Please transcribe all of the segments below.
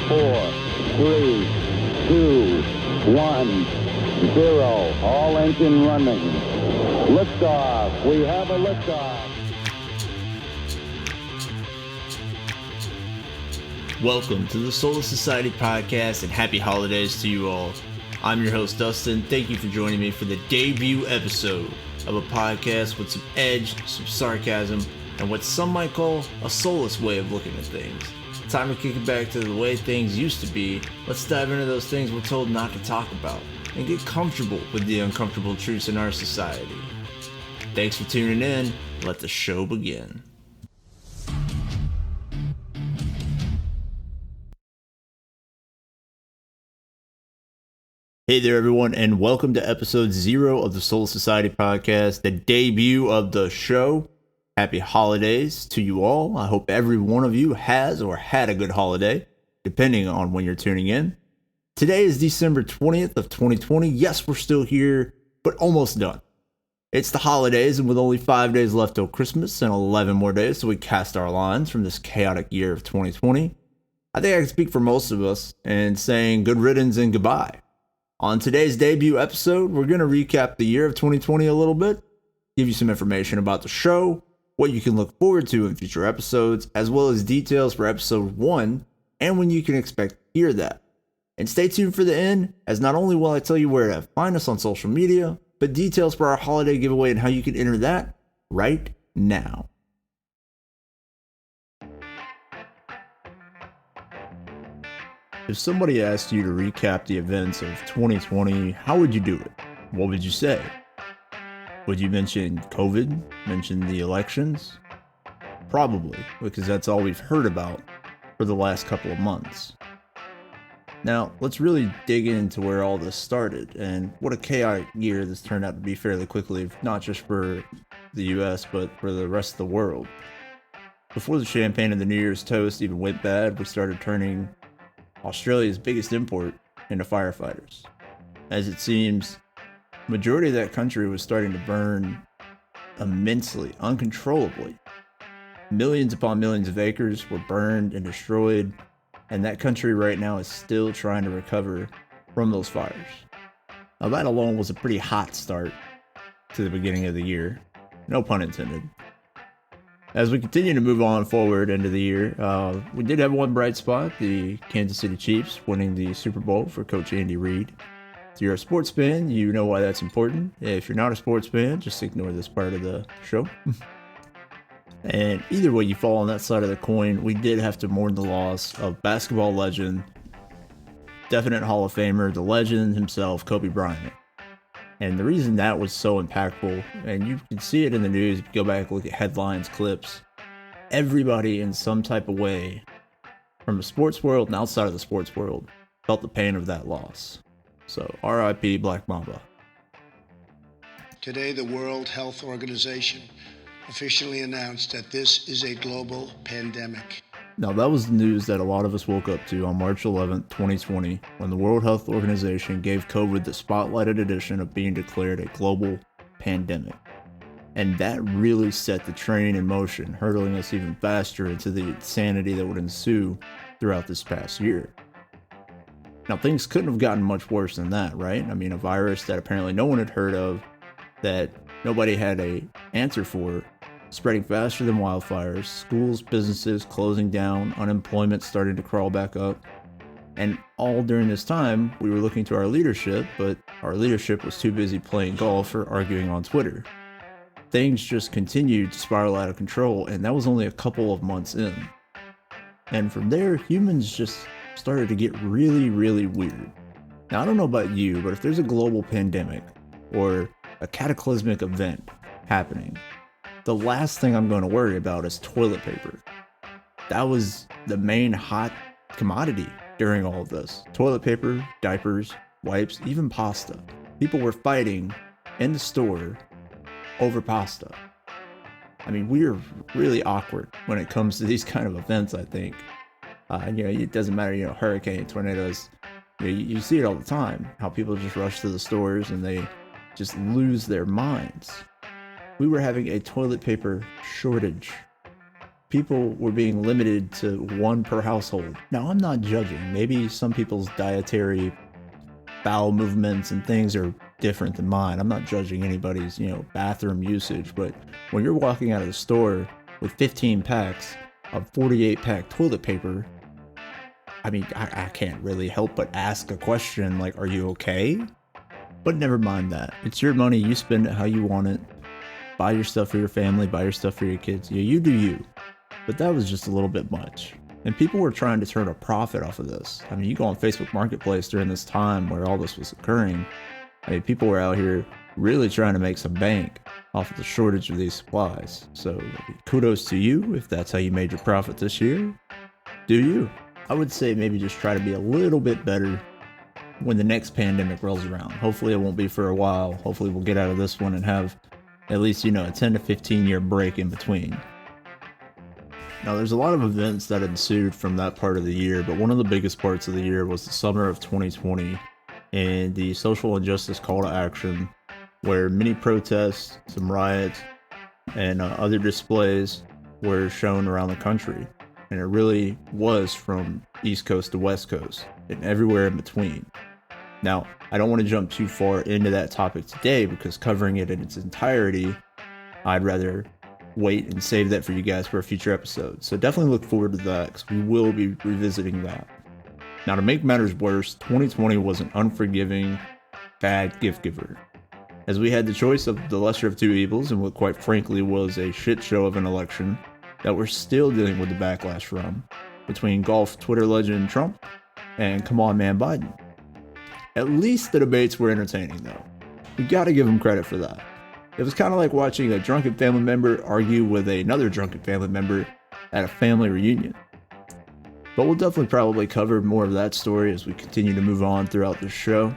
4, 3, 2, 1, 0. All engine running. Liftoff. We have a liftoff. Welcome to the Soulless Society podcast and happy holidays to you all. I'm your host, Dustin. Thank you for joining me for the debut episode of a podcast with some edge, some sarcasm, and what some might call a soulless way of looking at things. Time to kick it back to the way things used to be. Let's dive into those things we're told not to talk about and get comfortable with the uncomfortable truths in our society. Thanks for tuning in. Let the show begin. Hey there, everyone, and welcome to episode 0 of the Soulless Society podcast, the debut of the show. Happy holidays to you all. I hope every one of you has or had a good holiday, depending on when you're tuning in. Today is December 20th of 2020. Yes, we're still here, but almost done. It's the holidays, and with only 5 days left till Christmas and 11 more days till we cast our lines from this chaotic year of 2020, I think I can speak for most of us in saying good riddance and goodbye. On today's debut episode, we're going to recap the year of 2020 a little bit, give you some information about the show, what you can look forward to in future episodes, as well as details for episode 1 and when you can expect to hear that. And stay tuned for the end, as not only will I tell you where to find us on social media, but details for our holiday giveaway and how you can enter that right now. If somebody asked you to recap the events of 2020, how would you do it? What would you say? Would you mention COVID? Mention the elections? Probably, because that's all we've heard about for the last couple of months. Now, let's really dig into where all this started and what a chaotic year this turned out to be fairly quickly, not just for the US, but for the rest of the world. Before the champagne and the New Year's toast even went bad, we started turning Australia's biggest import into firefighters. As it seems, majority of that country was starting to burn immensely, uncontrollably. Millions upon millions of acres were burned and destroyed, and that country right now is still trying to recover from those fires. Now that alone was a pretty hot start to the beginning of the year, no pun intended. As we continue to move on forward into the year, we did have one bright spot, the Kansas City Chiefs winning the Super Bowl for Coach Andy Reid. If you're a sports fan, you know why that's important. If you're not a sports fan, just ignore this part of the show. And either way you fall on that side of the coin, we did have to mourn the loss of basketball legend, definite Hall of Famer, the legend himself, Kobe Bryant. And the reason that was so impactful, and you can see it in the news, if you go back and look at headlines, clips, everybody in some type of way, from the sports world and outside of the sports world, felt the pain of that loss. So, R.I.P. Black Mamba. Today, the World Health Organization officially announced that this is a global pandemic. Now, that was the news that a lot of us woke up to on March 11th, 2020, when the World Health Organization gave COVID the spotlighted edition of being declared a global pandemic. And that really set the train in motion, hurtling us even faster into the insanity that would ensue throughout this past year. Now, things couldn't have gotten much worse than that, right? I mean, a virus that apparently no one had heard of, that nobody had an answer for, spreading faster than wildfires, schools, businesses closing down, unemployment starting to crawl back up. And all during this time, we were looking to our leadership, but our leadership was too busy playing golf or arguing on Twitter. Things just continued to spiral out of control, and that was only a couple of months in. And from there, humans just started to get really, really weird. Now, I don't know about you, but if there's a global pandemic or a cataclysmic event happening, the last thing I'm going to worry about is toilet paper. That was the main hot commodity during all of this. Toilet paper, diapers, wipes, even pasta. People were fighting in the store over pasta. I mean, we are really awkward when it comes to these kind of events, I think. It doesn't matter, hurricane, tornadoes. You see it all the time, how people just rush to the stores and they just lose their minds. We were having a toilet paper shortage. people were being limited to one per household. Now, I'm not judging. Maybe some people's dietary bowel movements and things are different than mine. I'm not judging anybody's, bathroom usage, but when you're walking out of the store with 15 packs of 48 pack toilet paper, I mean, I can't really help but ask a question like, are you okay? But never mind that. It's your money. You spend it how you want it. Buy your stuff for your family, buy your stuff for your kids. Yeah, you do you. But that was just a little bit much. And people were trying to turn a profit off of this. I mean, you go on Facebook Marketplace during this time where all this was occurring. I mean, people were out here really trying to make some bank off of the shortage of these supplies. So kudos to you if that's how you made your profit this year. Do you? I would say maybe just try to be a little bit better when the next pandemic rolls around. Hopefully it won't be for a while. Hopefully we'll get out of this one and have at least, a 10 to 15 year break in between. Now, there's a lot of events that ensued from that part of the year, but one of the biggest parts of the year was the summer of 2020 and the social injustice call to action, where many protests, some riots, and other displays were shown around the country. And it really was from East Coast to West Coast and everywhere in between. Now, I don't want to jump too far into that topic today because covering it in its entirety, I'd rather wait and save that for you guys for a future episode. So definitely look forward to that because we will be revisiting that. Now, to make matters worse, 2020 was an unforgiving, bad gift giver, as we had the choice of the lesser of two evils and what quite frankly was a shit show of an election that we're still dealing with the backlash from, between golf Twitter legend Trump and come on man Biden. At least the debates were entertaining though. We gotta give them credit for that. It was kind of like watching a drunken family member argue with another drunken family member at a family reunion. But we'll definitely probably cover more of that story as we continue to move on throughout this show.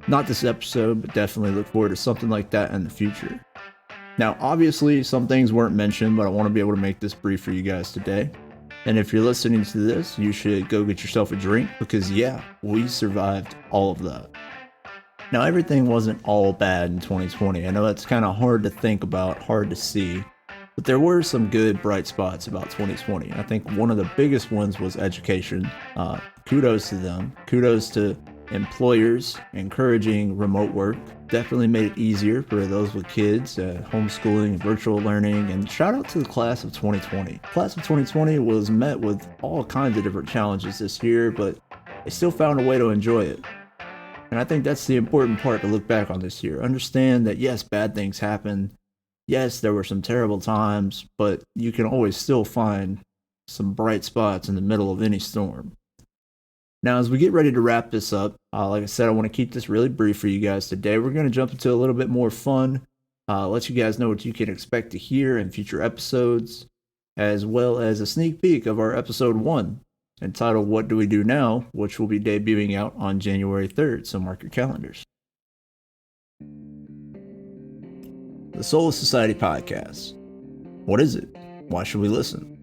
Not this episode, but definitely look forward to something like that in the future. Now, obviously, some things weren't mentioned, but I want to be able to make this brief for you guys today. And if you're listening to this, you should go get yourself a drink because, yeah, we survived all of that. Now, everything wasn't all bad in 2020. I know that's kind of hard to think about, hard to see, but there were some good bright spots about 2020. I think one of the biggest ones was education. Kudos to them. Kudos to employers encouraging remote work. Definitely made it easier for those with kids, homeschooling, virtual learning, and shout out to the class of 2020. Class of 2020 was met with all kinds of different challenges this year, but they still found a way to enjoy it. And I think that's the important part to look back on this year. Understand that yes, bad things happen. Yes, there were some terrible times, but you can always still find some bright spots in the middle of any storm. Now, as we get ready to wrap this up, like I said, I want to keep this really brief for you guys today. We're going to jump into a little bit more fun, let you guys know what you can expect to hear in future episodes, as well as a sneak peek of our episode 1, entitled What Do We Do Now?, which will be debuting out on January 3rd, so mark your calendars. The Soulless Society podcast. What is it? Why should we listen?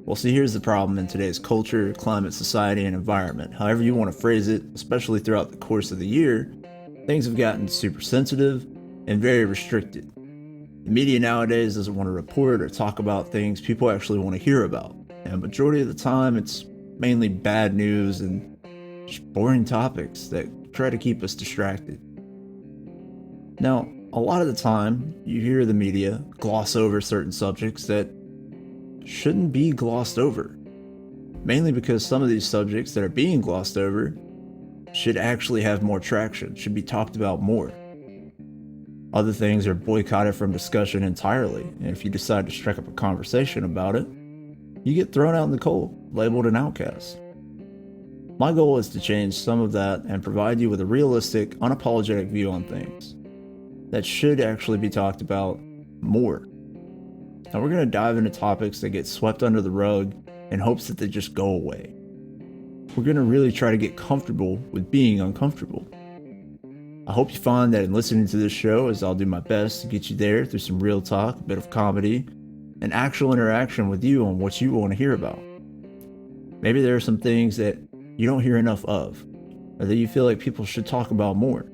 Well, see, here's the problem in today's culture, climate, society, and environment. However you want to phrase it, especially throughout the course of the year, things have gotten super sensitive and very restricted. The media nowadays doesn't want to report or talk about things people actually want to hear about. And the majority of the time, it's mainly bad news and just boring topics that try to keep us distracted. Now, a lot of the time, you hear the media gloss over certain subjects that shouldn't be glossed over, mainly because some of these subjects that are being glossed over should actually have more traction, should be talked about more. Other things are boycotted from discussion entirely, and if you decide to strike up a conversation about it, you get thrown out in the cold, labeled an outcast. My goal is to change some of that and provide you with a realistic, unapologetic view on things that should actually be talked about more. Now, we're going to dive into topics that get swept under the rug in hopes that they just go away. We're going to really try to get comfortable with being uncomfortable. I hope you find that in listening to this show, as I'll do my best to get you there through some real talk, a bit of comedy, and actual interaction with you on what you want to hear about. Maybe there are some things that you don't hear enough of, or that you feel like people should talk about more.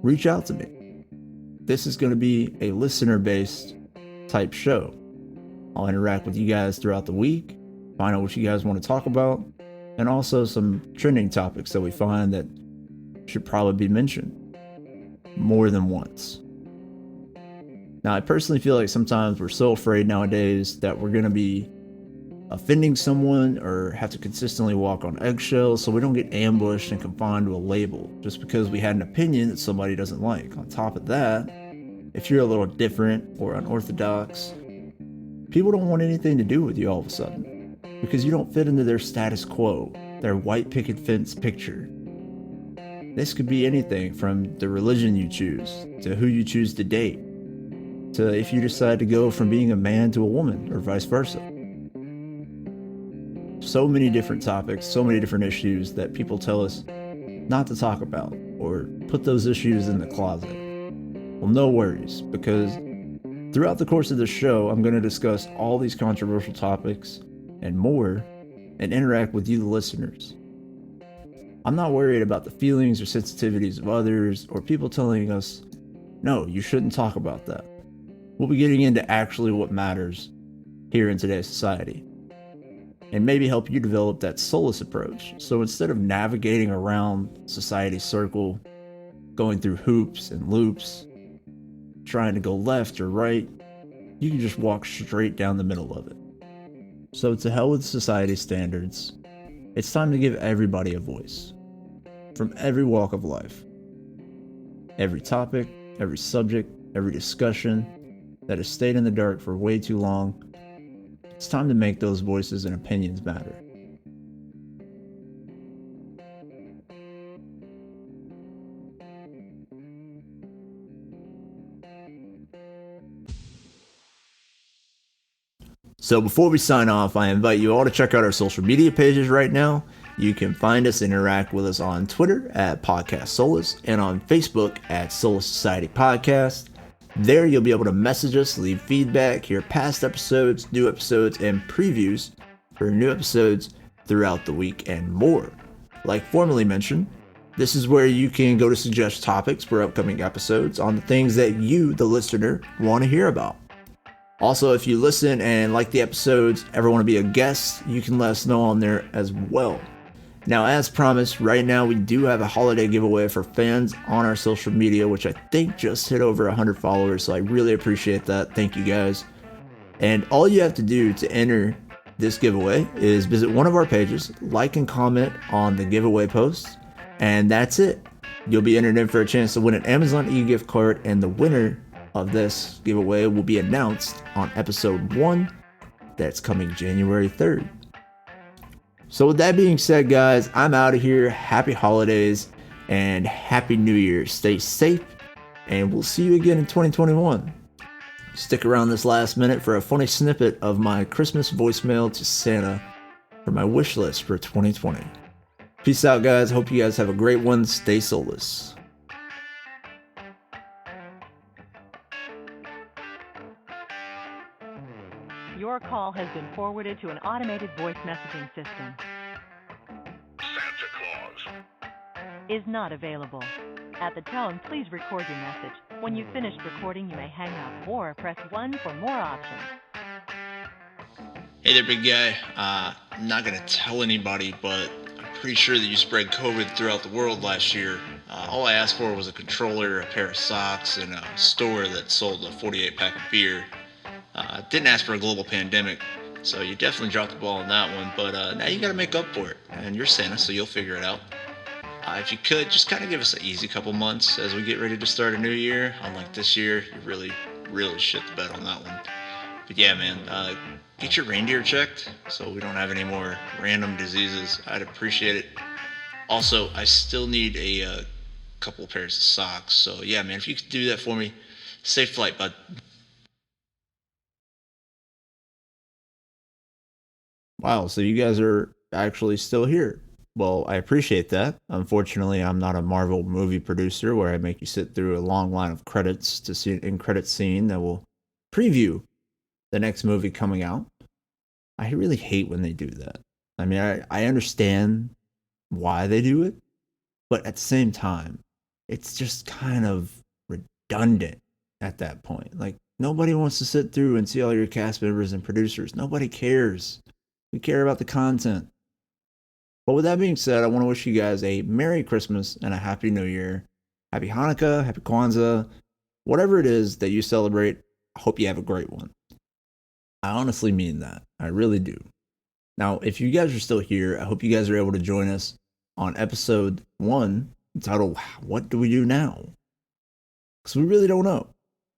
Reach out to me. This is going to be a listener-based type show. I'll interact with you guys throughout the week, find out what you guys want to talk about, and also some trending topics that we find that should probably be mentioned more than once. Now, I personally feel like sometimes we're so afraid nowadays that we're going to be offending someone or have to consistently walk on eggshells so we don't get ambushed and confined to a label just because we had an opinion that somebody doesn't like. On top of that, if you're a little different or unorthodox, people don't want anything to do with you all of a sudden because you don't fit into their status quo, their white picket fence picture. This could be anything from the religion you choose, to who you choose to date, to if you decide to go from being a man to a woman or vice versa. So many different topics, so many different issues that people tell us not to talk about or put those issues in the closet. Well, no worries, because throughout the course of the show, I'm going to discuss all these controversial topics and more and interact with you, the listeners. I'm not worried about the feelings or sensitivities of others or people telling us, no, you shouldn't talk about that. We'll be getting into actually what matters here in today's society and maybe help you develop that soulless approach. So instead of navigating around society's circle, going through hoops and loops, trying to go left or right, you can just walk straight down the middle of it. So to hell with society standards, it's time to give everybody a voice. From every walk of life. Every topic, every subject, every discussion that has stayed in the dark for way too long, it's time to make those voices and opinions matter. So before we sign off, I invite you all to check out our social media pages right now. You can find us and interact with us on Twitter at Podcast Soulless and on Facebook at Soulless Society Podcast. There you'll be able to message us, leave feedback, hear past episodes, new episodes, and previews for new episodes throughout the week and more. Like formerly mentioned, this is where you can go to suggest topics for upcoming episodes on the things that you, the listener, want to hear about. Also, if you listen and like the episodes, ever want to be a guest, you can let us know on there as well. Now, as promised, right now we do have a holiday giveaway for fans on our social media, which I think just hit over 100 followers, so I really appreciate that. Thank you guys. And all you have to do to enter this giveaway is visit one of our pages, like and comment on the giveaway posts, and that's it. You'll be entered in for a chance to win an Amazon e-gift card, and the winner of this giveaway will be announced on episode 1 that's coming January 3rd. So with that being said, guys, I'm out of here. Happy holidays and Happy New Year. Stay safe, and we'll see you again in 2021. Stick around this last minute for a funny snippet of my Christmas voicemail to Santa for my wish list for 2020. Peace out, guys. Hope you guys have a great one. Stay soulless. Your call has been forwarded to an automated voice messaging system. Santa Claus Is not available. At the tone, please record your message. When you've finished recording, you may hang up or press 1 for more options. Hey there, big guy. I'm not going to tell anybody, but I'm pretty sure that you spread COVID throughout the world last year. All I asked for was a controller, a pair of socks, and a store that sold a 48-pack of beer. Didn't ask for a global pandemic, so you definitely dropped the ball on that one, but now you got to make up for it, and you're Santa, so you'll figure it out. If you could, just kind of give us an easy couple months as we get ready to start a new year. Unlike this year, you really shit the bed on that one. But yeah, man, get your reindeer checked so we don't have any more random diseases. I'd appreciate it. Also, I still need a couple pairs of socks, so yeah, man, if you could do that for me, safe flight, bud. Wow, so you guys are actually still here. Well, I appreciate that. Unfortunately, I'm not a Marvel movie producer where I make you sit through a long line of credits to see an in-credit scene that will preview the next movie coming out. I really hate when they do that. I mean, I understand why they do it, but at the same time, it's just kind of redundant at that point. Like, Nobody wants to sit through and see all your cast members and producers. Nobody cares. We care about the content. But with that being said, I want to wish you guys a Merry Christmas and a Happy New Year. Happy Hanukkah, Happy Kwanzaa, whatever it is that you celebrate, I hope you have a great one. I honestly mean that. I really do. Now, if you guys are still here, I hope you guys are able to join us on episode 1, entitled, What Do We Do Now? Because we really don't know.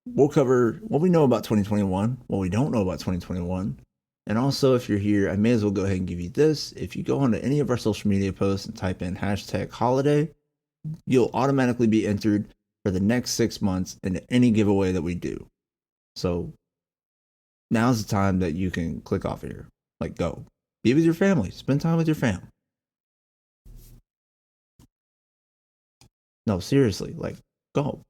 We'll cover what we know about 2021, what we don't know about 2021. And also, if you're here, I may as well go ahead and give you this. If you go onto any of our social media posts and type in #holiday, you'll automatically be entered for the next 6 months into any giveaway that we do. So now's the time that you can click off here. Like, go. Be with your family. Spend time with your fam. No, seriously, like, go.